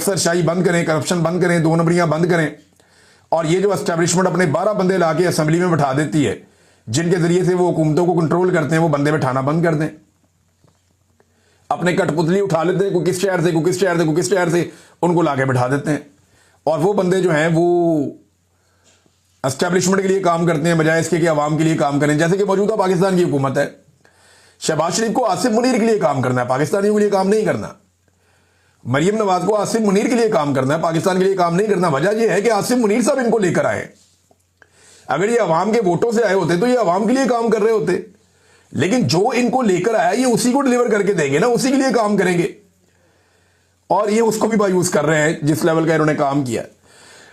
अफसरशाही बंद करें, करप्शन बंद करें, दो नंबरियां बंद करें। और ये जो एस्टेब्लिशमेंट अपने 12 बंदे लाके असेंबली में बैठा देती है, जिनके जरिए से वो हुकूमतों को कंट्रोल करते हैं, वो बंदे बैठाना बंद कर दें। अपने कठपुतली उठा लेते हैं, कोई किस शहर से, कोई किस शहर से, कोई किस शहर से, उनको लाके बैठा देते हैं। और वो बंदे जो हैं वो एस्टेब्लिशमेंट के लिए काम करते हैं, बजाय इसके कि आवाम के लिए काम करें। जैसे कि मौजूदा पाकिस्तान की हुकूमत है, शहबाज शरीफ को आसिफ मुनीर के लिए काम करना है, पाकिस्तानियों के लिए काम नहीं करना। मरियम नवाज को आसिफ मुनीर के लिए काम करना है, पाकिस्तान के लिए काम नहीं करना। वजह यह है कि आसिफ मुनीर साहब इनको लेकर आए। अगर ये अवाम के वोटों से आए होते तो ये अवाम के लिए काम कर रहे होते, लेकिन जो इनको लेकर आया ये उसी को डिलीवर करके देंगे ना, उसी के लिए काम करेंगे। और ये उसको भी मायूस कर रहे हैं जिस लेवल का इन्होंने काम किया।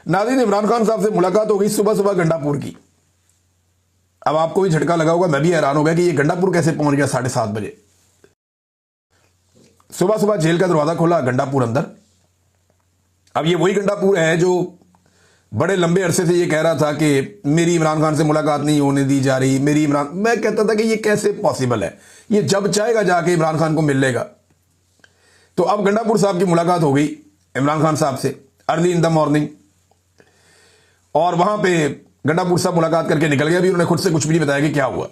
नाज़रीन, इमरान खान साहब से मुलाकात हो गई सुबह सुबह गंडापुर की। अब आपको भी झटका लगा होगा, मैं भी हैरान हो गया कि ये गंडापुर कैसे पहुंच गया 7:30 बजे। सुबह सुबह जेल का दरवाजा खोला, गंडापुर अंदर। अब ये वही गंडापुर है जो बड़े लंबे अरसे से ये कह रहा था कि मेरी इमरान खान से मुलाकात नहीं होने दी जा रही, मैं कहता था कि ये कैसे पॉसिबल है, ये जब चाहेगा जाके इमरान खान को मिल लेगा। तो अब गंडापुर साहब की मुलाकात हो गई इमरान खान साहब से अर्ली इन द मॉर्निंग, और वहां पे गंडापुर साहब मुलाकात करके निकल गया। अभी उन्होंने खुद से कुछ भी नहीं बताया कि क्या हुआ,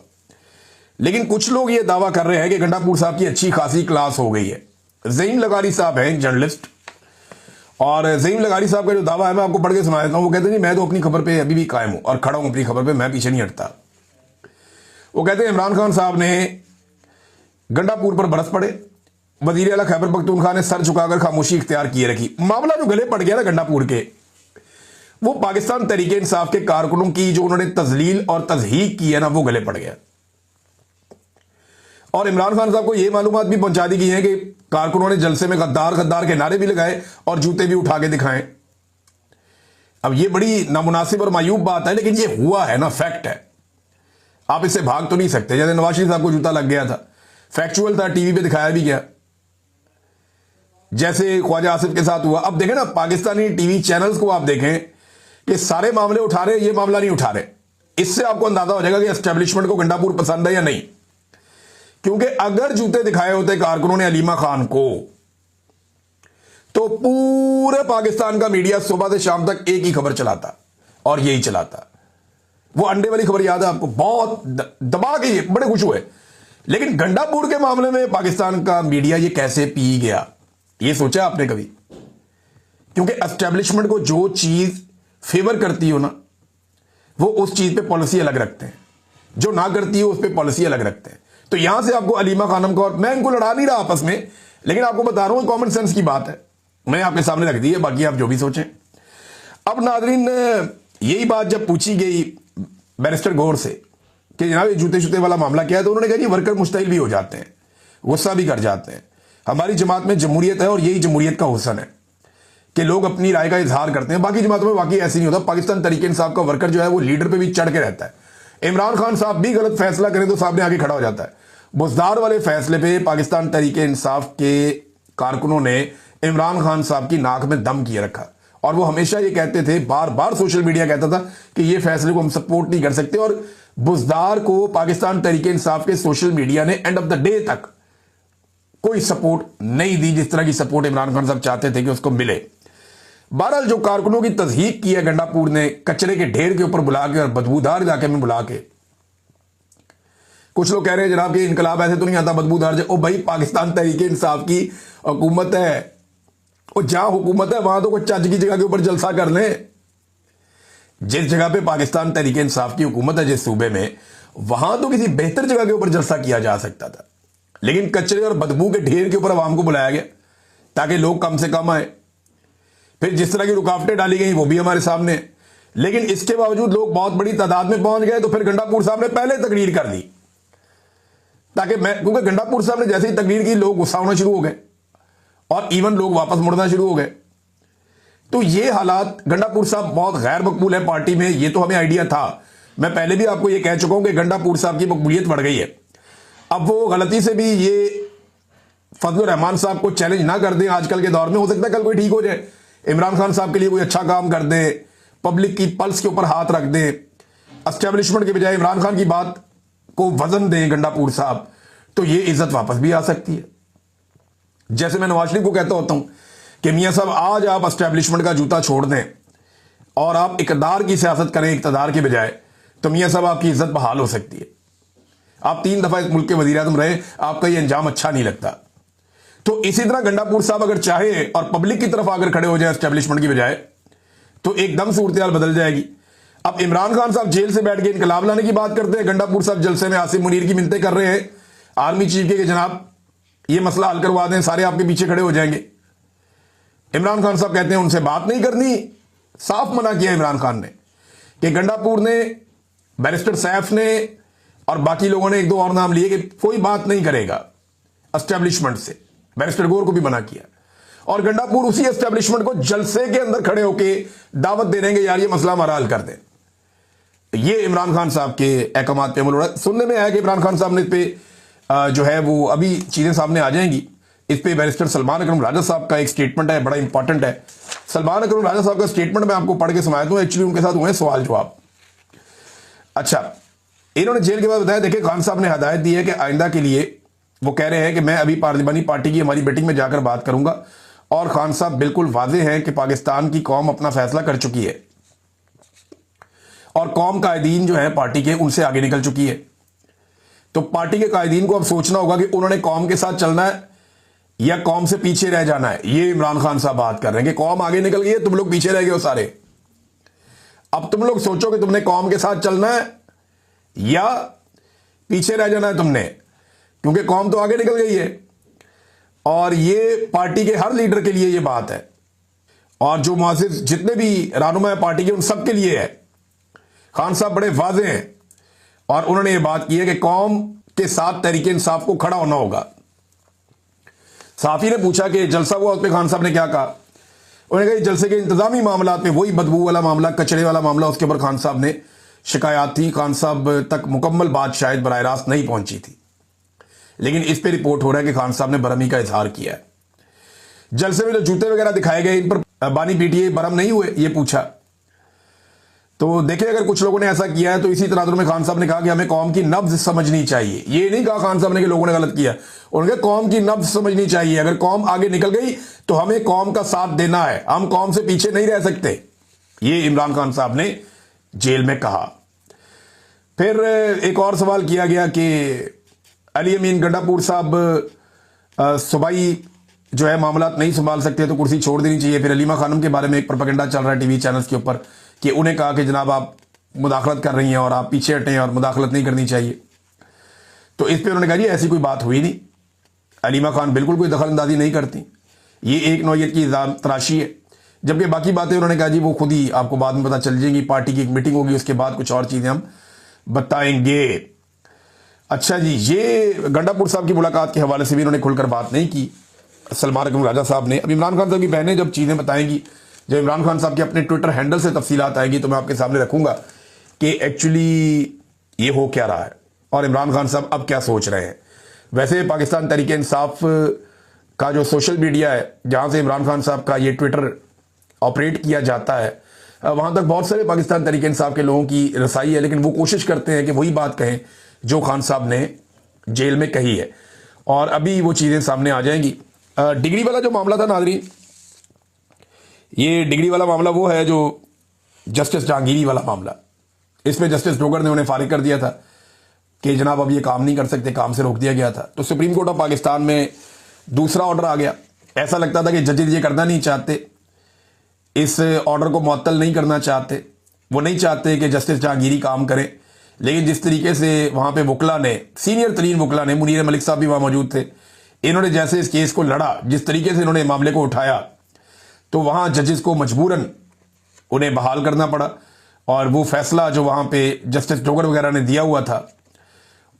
लेकिन कुछ लोग ये दावा कर रहे हैं कि गंडापुर साहब की अच्छी खासी क्लास हो गई है। ज़हीम लगारी साहब हैं जर्नलिस्ट, और ज़हीम लगारी साहब का जो दावा है मैं आपको पढ़ के सुना देता हूं। वो कहते हैं मैं तो अपनी खबर पे अभी भी कायम हूं और खड़ा हूं अपनी खबर पे, मैं पीछे नहीं हटता। वो कहते हैं इमरान खान साहब ने गंडापुर पर बरस पड़े, वजीर आला खैबर पख्तूनख्वा ने सर झुकाकर खामोशी इख्तियार किए रखी। मामला जो गले पड़ गया ना गंडापुर के, वो पाकिस्तान तहरीके इंसाफ के कारकुनों की जो उन्होंने तजलील और तजहीक की है ना, वो गले पड़ गया। और इमरान खान साहब को यह मालूमात भी पहुंचा दी गई है कि कारकुनों ने जलसे में गद्दार गद्दार के नारे भी लगाए और जूते भी उठा के दिखाए। अब यह बड़ी नामुनासिब और मायूब बात है, लेकिन यह हुआ है ना, फैक्ट है, आप इससे भाग तो नहीं सकते। जैसे नवाज शरीफ साहब को जूता लग गया था, फैक्चुअल था, टीवी पे दिखाया भी गया, जैसे ख्वाजा आसिफ के साथ हुआ। अब देखें ना, पाकिस्तानी टीवी चैनल्स को आप देखें, ये सारे मामले उठा रहे, ये मामला नहीं उठा रहे। इससे आपको अंदाजा हो जाएगा कि एस्टेब्लिशमेंट को गंडापुर पसंद है या नहीं। क्योंकि अगर जूते दिखाए होते कारकुनों ने अलीमा खान को, तो पूरे पाकिस्तान का मीडिया सुबह से शाम तक एक ही खबर चलाता, और यही चलाता। वो अंडे वाली खबर याद है आपको, बहुत दबा के बड़े खुश हुए। लेकिन गंडापुर के मामले में पाकिस्तान का मीडिया ये कैसे पी गया, ये सोचा आपने कभी? क्योंकि एस्टेब्लिशमेंट को जो चीज फेवर करती हो ना, वो उस चीज पे पॉलिसी अलग रखते हैं, जो ना करती हो उस पे पॉलिसी अलग रखते हैं। तो यहां से आपको अलीमा खानम को, और मैं इनको लड़ा नहीं रहा आपस में, लेकिन आपको बता रहा हूं कॉमन सेंस की बात है, मैं आपके सामने रख दी है, बाकी आप जो भी सोचें। अब नाजरीन, यही बात जब पूछी गई बैरिस्टर गौर से कि जनाब ये जूते शूते वाला मामला क्या है, तो उन्होंने कहा जी वर्कर मुश्तइल भी हो जाते हैं, गुस्सा भी कर जाते हैं। हमारी जमात में जमहूरियत है और यही जमहूरियत का हुस्न है कि लोग अपनी राय का इजहार करते हैं। बाकी जमातों में वाकई ऐसे नहीं होता। पाकिस्तान तहरीके इंसाफ का वर्कर जो है वो लीडर पे भी चढ़ के रहता है। इमरान खान साहब भी गलत फैसला करें तो सामने आगे खड़ा हो जाता है। बुजदार वाले फैसले पे पाकिस्तान तहरीके इंसाफ के कारकुनों ने इमरान खान साहब की नाक में दम किए रखा, और वो हमेशा ये कहते थे, बार बार सोशल मीडिया कहता था कि ये फैसले को हम सपोर्ट नहीं कर सकते। और बुजदार को पाकिस्तान तहरीके इंसाफ के सोशल मीडिया ने एंड ऑफ द डे तक कोई सपोर्ट नहीं दी, जिस तरह की सपोर्ट इमरान खान साहब चाहते थे कि उसको मिले। बहरहाल जो कारकुनों की तजहीक की है गंडापुर ने, कचरे के ढेर के ऊपर बुला के और बदबूदार इलाके में बुला के, कुछ लोग कह रहे हैं जनाब कि इनकलाब ऐसे तो नहीं आता बदबूदार। ओ भाई, पाकिस्तान तहरीके इंसाफ की हुकूमत है, और जहां हुकूमत है वहां तो कोई चज की जगह के ऊपर जलसा कर ले। जिस जगह पे पाकिस्तान तहरीके इंसाफ की हुकूमत है, जिस सूबे में, वहां तो किसी बेहतर जगह के ऊपर जलसा किया जा सकता था, लेकिन कचरे और बदबू के ढेर के ऊपर अवाम को बुलाया गया ताकि लोग कम से कम आए। फिर जिस तरह की रुकावटें डाली गई वो भी हमारे सामने, लेकिन इसके बावजूद लोग बहुत बड़ी तादाद में पहुंच गए। तो फिर गंडापुर साहब ने पहले तकरीर कर दी, ताकि क्योंकि गंडापुर साहब ने जैसे ही तकरीर की लोग गुस्सा होना शुरू हो गए, और इवन लोग वापस मुड़ना शुरू हो गए। तो ये हालात, गंडापुर साहब बहुत गैर मकबूल है पार्टी में, ये तो हमें आइडिया था। मैं पहले भी आपको ये कह चुका हूं कि गंडापुर साहब की मकबूलियत बढ़ गई है। अब वो गलती से भी ये फजलुर रहमान साहब को चैलेंज ना कर दें आजकल के दौर में, हो सकता है कल कोई ठीक हो जाए, इमरान खान साहब के लिए कोई अच्छा काम कर दे, पब्लिक की पल्स के ऊपर हाथ रख दे, एस्टेब्लिशमेंट के बजाय इमरान खान की बात को वजन दें गंडापुर साहब, तो ये इज्जत वापस भी आ सकती है। जैसे मैं नवाज शरीफ को कहता होता हूं कि मियां साहब आज आप एस्टेब्लिशमेंट का जूता छोड़ दें और आप इकतदार की सियासत करें इकतदार के बजाय, तो मियां साहब आपकी इज्जत बहाल हो सकती है। आप 3 दफा इस मुल्क के वजीर आजम रहे, आपका ये अंजाम अच्छा नहीं लगता। तो इसी तरह गंडापुर साहब अगर चाहे और पब्लिक की तरफ आकर खड़े हो जाए एस्टेब्लिशमेंट की बजाय, तो एकदम सूरत बदल जाएगी। अब इमरान खान साहब जेल से बैठ के इनकलाब लाने की बात करते हैं, गंडापुर साहब जलसे में आसिम मुनीर की मिन्नतें कर रहे हैं आर्मी चीफ के जनाब ये मसला हल करवा दें, सारे आपके पीछे खड़े हो जाएंगे। इमरान खान साहब कहते हैं उनसे बात नहीं करनी। साफ मना किया इमरान खान ने कि गंडापुर ने, बैरिस्टर सैफ ने और बाकी लोगों ने 1-2 और नाम लिए कि कोई बात नहीं करेगा एस्टेब्लिशमेंट से। बैरिस्टर गौर को भी मना किया और गंडापुर उसी एस्टेब्लिशमेंट को जलसे के अंदर खड़े होकर दावत दे देंगे, यार ये मसला हमारा हल कर दें। ये इमरान खान साहब के अहकाम पे अमल हो रहा है। सुनने में आया कि इमरान खान साहब ने इस पे जो है वो अभी चीजें सामने आ जाएंगी। इस पे बैरिस्टर सलमान अकरम राजा साहब का एक स्टेटमेंट है, बड़ा इंपॉर्टेंट है। सलमान अकरम राजा साहब का स्टेटमेंट मैं आपको पढ़ के सुनाया दूं, एक्चुअली उनके साथ हुए सवाल जवाब। अच्छा, इन्होंने जेल के बाद बताया, देखिए खान साहब ने हदायत दी है कि आइंदा के लिए वो कह रहे हैं कि मैं अभी पार्लिमानी पार्टी की हमारी मीटिंग में जाकर बात करूंगा और खान साहब बिल्कुल वाज़ेह हैं कि पाकिस्तान की कौम अपना फैसला कर चुकी है और कौम कायदीन जो है पार्टी के उनसे आगे निकल चुकी है। तो पार्टी के कायदीन को अब सोचना होगा कि उन्होंने कौम के साथ चलना है या कौम से पीछे रह जाना है। ये इमरान खान साहब बात कर रहे हैं कि कौम आगे निकल गई है, तुम लोग पीछे रह गए हो सारे। अब तुम लोग सोचो कि तुमने कौम के साथ चलना है या पीछे रह जाना है तुमने, क्योंकि कौम तो आगे निकल गई है। और ये पार्टी के हर लीडर के लिए ये बात है और जो मुआज़िज़ जितने भी रहनुमा है पार्टी के उन सब के लिए है। खान साहब बड़े वाज़ेह हैं और उन्होंने ये बात की है कि कौम के साथ तहरीक इंसाफ को खड़ा होना होगा। साफी ने पूछा कि जलसा हुआ, उस पर खान साहब ने क्या कहा। उन्होंने कहा जलसे के इंतजामी मामला में वही बदबू वाला मामला, कचरे वाला मामला, उसके ऊपर खान साहब ने शिकायत थी। खान साहब तक मुकम्मल बात शायद बराह रास्त नहीं पहुंची थी, लेकिन इस पर रिपोर्ट हो रहा है कि खान साहब ने बरहमी का इजहार किया है। जलसे में जो जूते वगैरह दिखाए गए इन पर बानी पीटीए बरहम नहीं हुए, ये पूछा। तो देखिए अगर कुछ लोगों ने ऐसा किया है तो इसी तरह में खान साहब ने कहा कि हमें कौम की नब्ज समझनी चाहिए। ये नहीं कहा खान साहब ने कि लोगों ने गलत किया, उन्होंने कौम की नब्ज समझनी चाहिए। अगर कौम आगे निकल गई तो हमें कौम का साथ देना है, हम कौम से पीछे नहीं रह सकते। ये इमरान खान साहब ने जेल में कहा। फिर एक और सवाल किया गया कि अली अमीन गंडापुर साहब सूबाई जो है मामला नहीं संभाल सकते तो कुर्सी छोड़ देनी चाहिए। फिर अलीमा खानम के बारे में एक प्रोपेगेंडा चल रहा है टीवी चैनल्स के ऊपर कि उन्हें कहा कि जनाब आप मुदाखलत कर रही हैं और आप पीछे हटें और मुदाखलत नहीं करनी चाहिए। तो इस पर उन्होंने कहा जी ऐसी कोई बात हुई नहीं, अलीमा खान बिल्कुल कोई दखल अंदाजी नहीं करती, ये एक नौयत की इल्जाम तराशी है। जबकि बाकी बातें उन्होंने कहा जी वो खुद ही आपको बाद में पता चल जाएंगी, पार्टी की एक मीटिंग होगी उसके बाद कुछ और चीज़ें हम बताएंगे। अच्छा जी, ये गंडापुर साहब की मुलाकात के हवाले से भी उन्होंने खुलकर बात नहीं की सलमान अकरम राजा साहब ने। अब इमरान खान साहब की बहनें जब चीज़ें बताएंगी, जब इमरान खान साहब के अपने ट्विटर हैंडल से तफसीलात आएगी तो मैं आपके सामने रखूंगा कि एक्चुअली ये हो क्या रहा है और इमरान खान साहब अब क्या सोच रहे हैं। वैसे पाकिस्तान तहरीक इंसाफ का जो सोशल मीडिया है जहां से इमरान खान साहब का ये ट्विटर ऑपरेट किया जाता है, वहां तक बहुत सारे पाकिस्तान तहरीक इंसाफ के लोगों की रसाई है, लेकिन वो कोशिश करते हैं कि वही बात कहें जो खान साहब ने जेल में कही है। और अभी वो चीज़ें सामने आ जाएंगी। डिग्री वाला जो मामला था नाज़रीन, ये डिग्री वाला मामला वो है जो जस्टिस जहांगीरी वाला मामला। इसमें जस्टिस डोगर ने उन्हें फारिग कर दिया था कि जनाब अब ये काम नहीं कर सकते, काम से रोक दिया गया था। तो सुप्रीम कोर्ट ऑफ पाकिस्तान में दूसरा ऑर्डर आ गया। ऐसा लगता था कि जजेज ये करना नहीं चाहते, इस ऑर्डर को मुअत्तल नहीं करना चाहते, वो नहीं चाहते कि जस्टिस जहांगीरी काम करें। लेकिन जिस तरीके से वहाँ पे वकला ने, सीनियर तरीन वकला ने, मुनीर मलिक साहब भी वहाँ मौजूद थे, इन्होंने जैसे इस केस को लड़ा, जिस तरीके से इन्होंने मामले को उठाया, तो वहाँ जजेस को मजबूरन उन्हें बहाल करना पड़ा और वो फैसला जो वहाँ पे जस्टिस डोगर वगैरह ने दिया हुआ था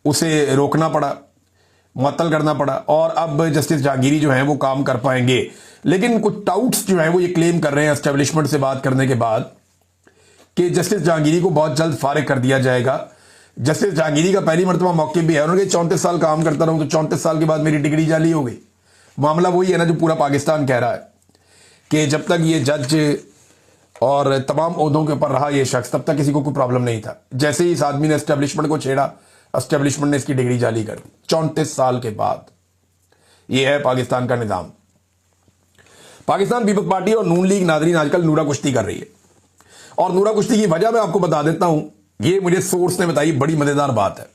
उसे रोकना पड़ा, मुअत्तल करना पड़ा। और अब जस्टिस जहांगीरी जो हैं वो काम कर पाएंगे। लेकिन कुछ टाउट्स जो हैं वो ये क्लेम कर रहे हैं एस्टेब्लिशमेंट से बात करने के बाद कि जस्टिस जहांगीरी को बहुत जल्द फारिग कर दिया जाएगा। जस्टिस जहांगीरी का पहली मरतबा मौके भी है, उन्होंने 34 साल काम करता रहूं तो 34 साल के बाद मेरी डिग्री जाली हो गई। मामला वही है ना जो पूरा पाकिस्तान कह रहा है कि जब तक ये जज और तमाम ओहदों के ऊपर रहा ये शख्स, तब तक किसी को कोई प्रॉब्लम नहीं था। जैसे ही इस आदमी ने एस्टेब्लिशमेंट को छेड़ा, एस्टेब्लिशमेंट ने इसकी डिग्री जाली कर दी 34 साल के बाद। ये है पाकिस्तान का निज़ाम। पाकिस्तान पीपल्स पार्टी और नून लीग नादरीन आजकल नूरा कुश्ती कर रही है, और नूरा कुश्ती की वजह मैं आपको बता देता हूं। ये मुझे सोर्स ने बताई, बड़ी मजेदार बात है।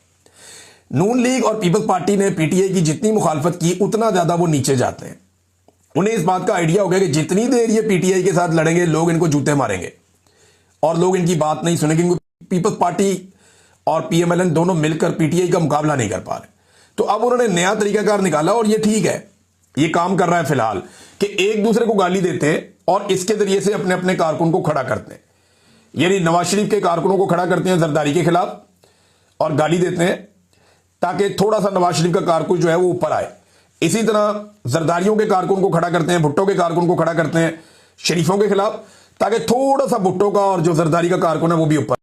नून लीग और पीपल्स पार्टी ने पीटीआई की जितनी मुखालफत की उतना ज्यादा वो नीचे जाते हैं। उन्हें इस बात का आइडिया हो गया कि जितनी देर ये पीटीआई के साथ लड़ेंगे लोग इनको जूते मारेंगे और लोग इनकी बात नहीं सुनेंगे, क्योंकि पीपल्स पार्टी और पीएमएलएन दोनों मिलकर पीटीआई का मुकाबला नहीं कर पा रहे। तो अब उन्होंने नया तरीकाकार निकाला, और ये ठीक है, ये काम कर रहा है फिलहाल, कि एक दूसरे को गाली देते हैं और इसके जरिए से अपने अपने कारकुन को खड़ा करते हैं। यानी नवाज शरीफ के कारकुनों को खड़ा करते हैं जरदारी के खिलाफ और गाली देते हैं, ताकि थोड़ा सा नवाज शरीफ का कारकुन जो है वो ऊपर आए। इसी तरह जरदारियों के कारकुन को खड़ा करते हैं, भुट्टो के कारकुन को खड़ा करते हैं शरीफों के खिलाफ, ताकि थोड़ा सा भुट्टो का और जो जरदारी का कारकुन है वो भी ऊपर